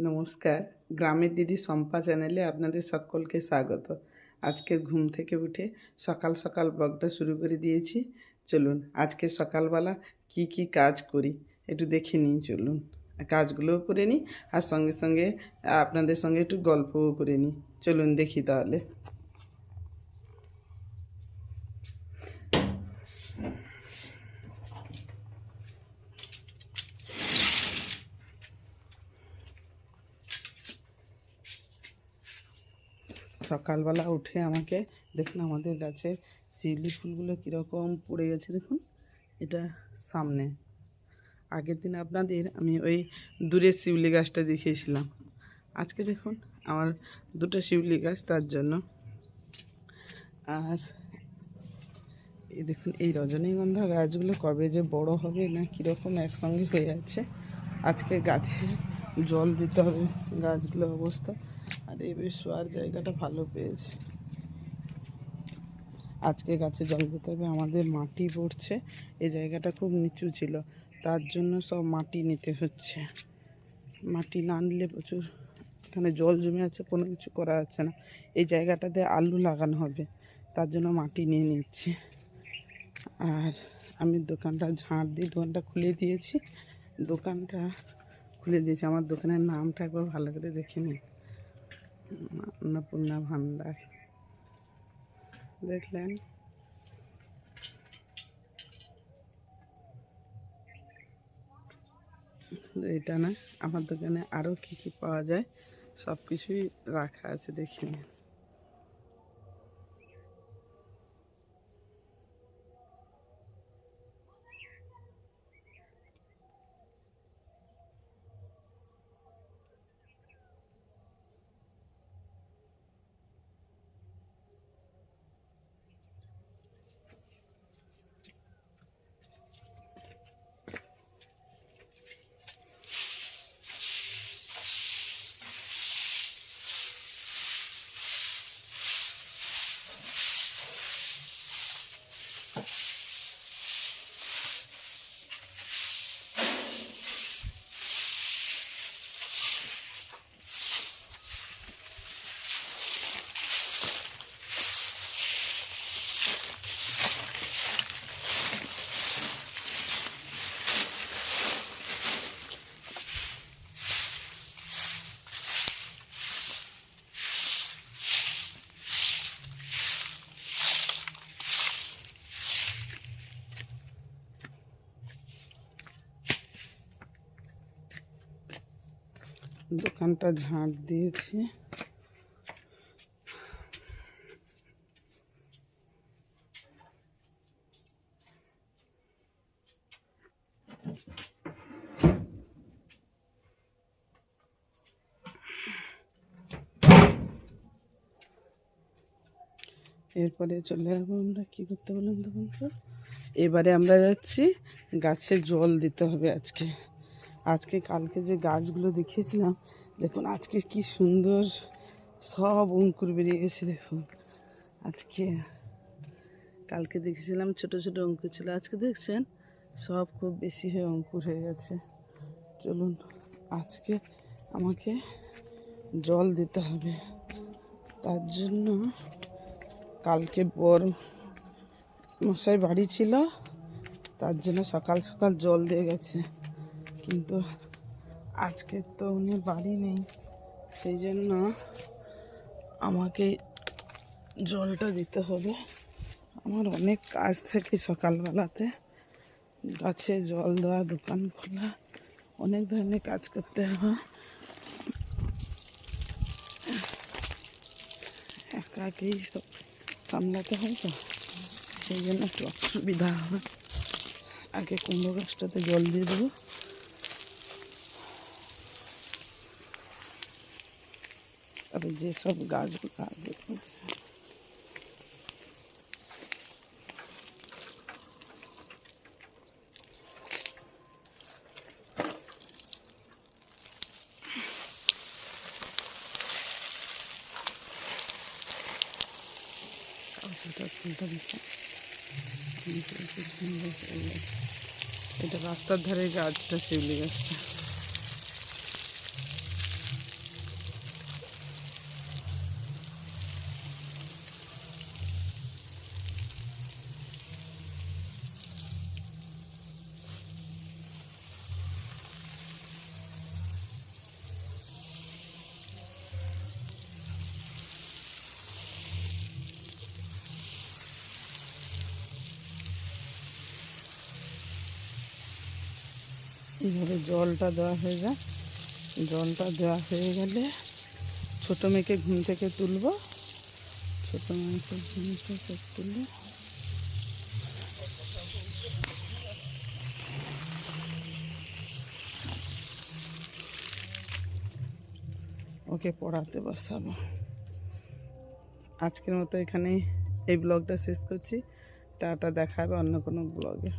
নমস্কার, গ্রামের দিদি শম্পা চ্যানেলে আপনাদের সকলকে স্বাগত। আজকে ঘুম থেকে উঠে সকাল সকাল ব্লগটা শুরু করে দিয়েছি। চলুন আজকে সকালবেলা কি কি কাজ করি একটু দেখে নিই। চলুন কাজগুলোও করে নিই, আর সঙ্গে সঙ্গে আপনাদের সঙ্গে একটু গল্পও করে নিই। চলুন দেখি তাহলে। সকালবেলা উঠে আমাকে দেখুন, আমাদের গাছের শিউলি ফুলগুলো কীরকম পড়ে গেছে দেখুন। এটা সামনে, আগের দিন আপনাদের আমি ওই দূরের শিউলি গাছটা দেখিয়েছিলাম। আজকে দেখুন আমার দুটো শিউলি গাছ, তার জন্য। আর এই দেখুন এই রজনীগন্ধা গাছগুলো কবে যে বড় হবে না কীরকম একসঙ্গে হয়ে আছে। আজকে গাছে জল দিতে হবে, গাছগুলোর অবস্থা। আর এই বেশ শোয়ার জায়গাটা ভালো পেয়েছে। আজকে গাছে জল দিতে হবে। আমাদের মাটি পড়ছে, এই জায়গাটা খুব নিচু ছিল, তার জন্য সব মাটি নিতে হচ্ছে। মাটি না নিলে প্রচুর এখানে জল জমে আছে, কোনো কিছু করা যাচ্ছে না। এই জায়গাটাতে আলু লাগানো হবে, তার জন্য মাটি নিয়ে নিচ্ছি। আর আমি দোকানটা ঝাঁট দিয়ে দোকানটা খুলে দিয়েছি। আমার দোকানের নামটা একবার ভালো করে দেখে নিন, অন্নপূর্ণা ভান্ডার। দেখলেন? এটা না, আমার দোকানে আরও কী কী পাওয়া যায় সব কিছুই রাখা আছে, দেখে নিন। দোকানটা ঝাঁট দিয়েছি। এরপরে চলে যাবো আমরা কী করতে বললাম তখন তো। এবারে আমরা যাচ্ছি গাছে জল দিতে হবে আজকে কালকে যে গাছগুলো দেখিয়েছিলাম দেখুন, আজকে কি সুন্দর সব অঙ্কুর বেরিয়ে গেছে দেখুন। কালকে দেখেছিলাম ছোট ছোট অঙ্কুর ছিল, আজকে দেখছেন সব খুব বেশি হয়ে অঙ্কুর হয়ে গেছে। চলুন আজকে আমাকে জল দিতে হবে, তার জন্য কালকে বড় মশাই বাড়ি ছিল, তার জন্য সকাল সকাল জল দিয়ে গেছে। কিন্তু আজকে তো উনি বাড়ি নেই, সেই জন্য আমাকে জলটা দিতে হবে। আমার অনেক কাজ থাকে সকালবেলাতে, গাছে জল দেওয়া, দোকান খোলা, অনেক ধরনের কাজ করতে হয়। একাকেই সব সামলাতে হয়, তো সেই জন্য একটু অসুবিধা হয়। আগে কুমড়ো গাছটাতে জল দিয়ে দেবো। আর যেসব গাছগুলো দেখুন, এটা রাস্তার ধারে গাছটা, শিউলি গাছটা। এইভাবে জলটা দেওয়া হয়ে যায়। জলটা দেওয়া হয়ে গেলে ছোটো মেয়েকে ঘুম থেকে তুলব। ছোটো মেয়েকে ঘুম থেকে তুলে ওকে পড়াতে বসাবো। আজকের মতো এখানেই এই ব্লগটা শেষ করছি। টাটা, দেখা হবে অন্য কোনো ব্লগে।